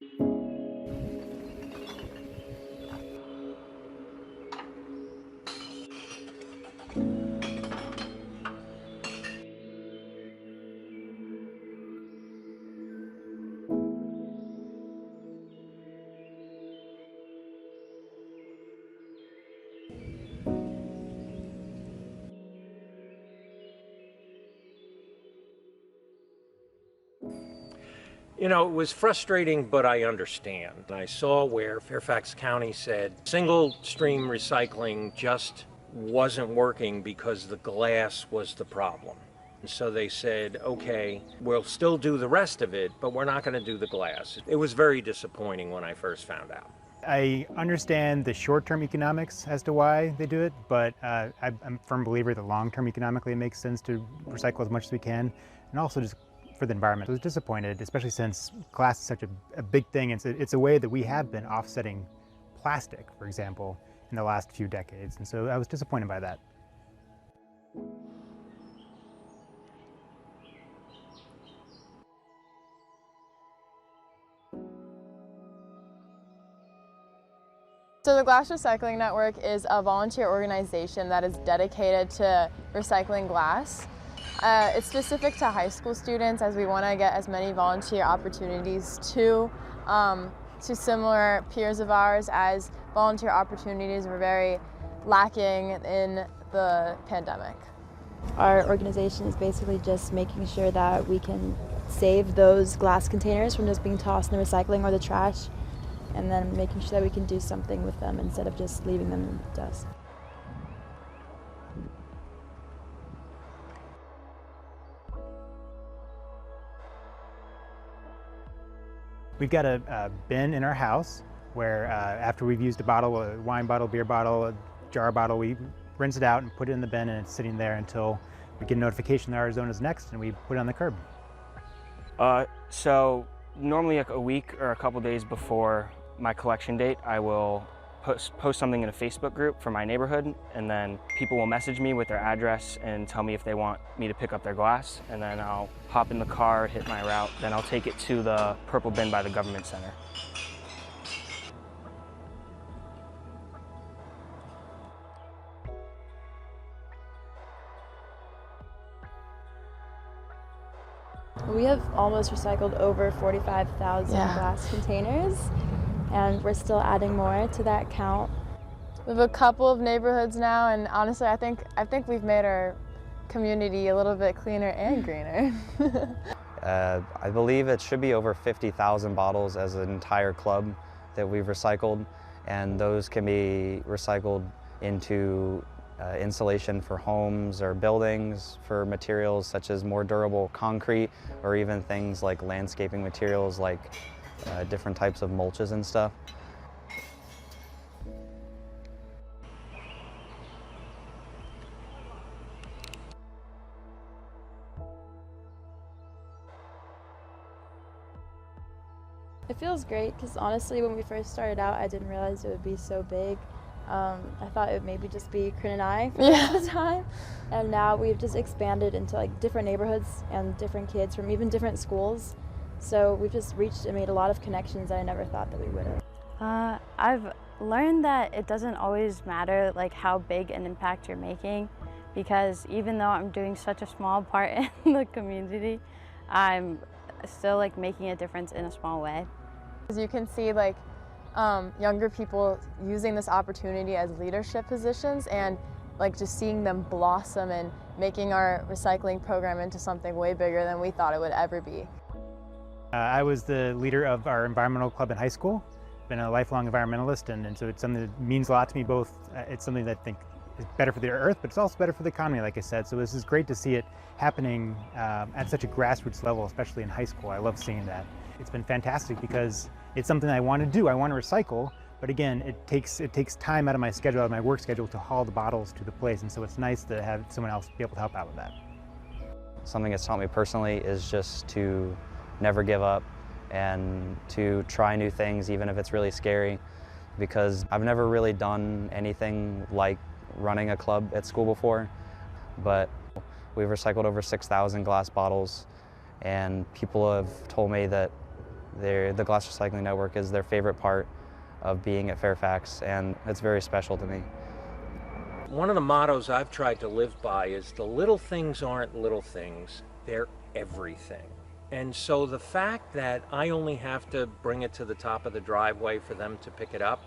You know, it was frustrating, but I understand. I saw where Fairfax County said single stream recycling just wasn't working because the glass was the problem. And so they said, okay, we'll still do the rest of it, but we're not going to do the glass. It was very disappointing when I first found out. I understand the short-term economics as to why they do it, but I'm a firm believer that long-term economically it makes sense to recycle as much as we can, and also just for the environment. I was disappointed, especially since glass is such a big thing. It's a way that we have been offsetting plastic, for example, in the last few decades, and so I was disappointed by that. So the Glass Recycling Network is a volunteer organization that is dedicated to recycling glass. It's specific to high school students, as we want to get as many volunteer opportunities to similar peers of ours, as volunteer opportunities were very lacking in the pandemic. Our organization is basically just making sure that we can save those glass containers from just being tossed in the recycling or the trash, and then making sure that we can do something with them instead of just leaving them in the dust. We've got a bin in our house where after we've used a bottle, a wine bottle, beer bottle, a jar bottle, we rinse it out and put it in the bin, and it's sitting there until we get a notification that our zone is next and we put it on the curb. So normally like a week or a couple days before my collection date, I will post something in a Facebook group for my neighborhood, and then people will message me with their address and tell me if they want me to pick up their glass, and then I'll hop in the car, hit my route, then I'll take it to the purple bin by the government center. We have almost recycled over 45,000 glass containers, and we're still adding more to that count. We have a couple of neighborhoods now, and honestly, I think we've made our community a little bit cleaner and greener. I believe it should be over 50,000 bottles as an entire club that we've recycled, and those can be recycled into insulation for homes or buildings, for materials such as more durable concrete, or even things like landscaping materials like different types of mulches and stuff. It feels great because honestly, when we first started out, I didn't realize it would be so big. I thought it would maybe just be Corinne and I for the time, and now we've just expanded into like different neighborhoods and different kids from even different schools. So we've just reached and made a lot of connections that I never thought that we would have. I've learned that it doesn't always matter like how big an impact you're making, because even though I'm doing such a small part in the community, I'm still like making a difference in a small way. As you can see, like younger people using this opportunity as leadership positions, and like just seeing them blossom and making our recycling program into something way bigger than we thought it would ever be. I was the leader of our environmental club in high school. Been a lifelong environmentalist, and so it's something that means a lot to me. Both, it's something that I think is better for the earth, but it's also better for the economy, like I said. So this is great to see it happening at such a grassroots level, especially in high school. I love seeing that. It's been fantastic because it's something I want to do. I want to recycle, but again, it takes time out of my schedule, out of my work schedule, to haul the bottles to the place, and so it's nice to have someone else be able to help out with that. Something that's taught me personally is just to never give up and to try new things, even if it's really scary, because I've never really done anything like running a club at school before, but we've recycled over 6,000 glass bottles, and people have told me that The Glass Recycling Network is their favorite part of being at Fairfax, and it's very special to me. One of the mottos I've tried to live by is the little things aren't little things, they're everything. And so the fact that I only have to bring it to the top of the driveway for them to pick it up,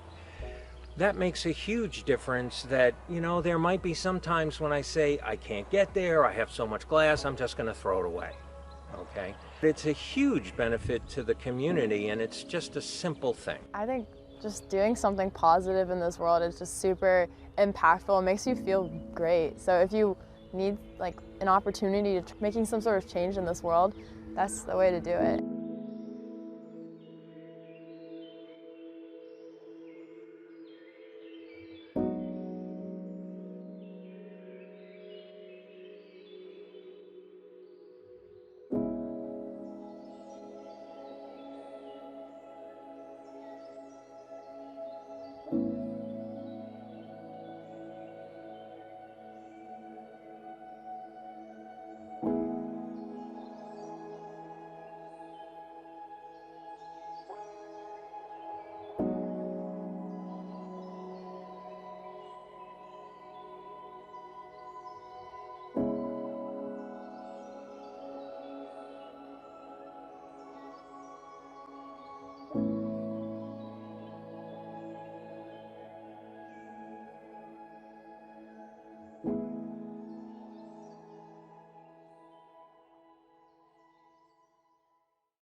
that makes a huge difference. That, you know, there might be some times when I say, I can't get there, I have so much glass, I'm just going to throw it away. Okay? It's a huge benefit to the community, and it's just a simple thing. I think just doing something positive in this world is just super impactful. It makes you feel great. So if you need like an opportunity to making some sort of change in this world, that's the way to do it.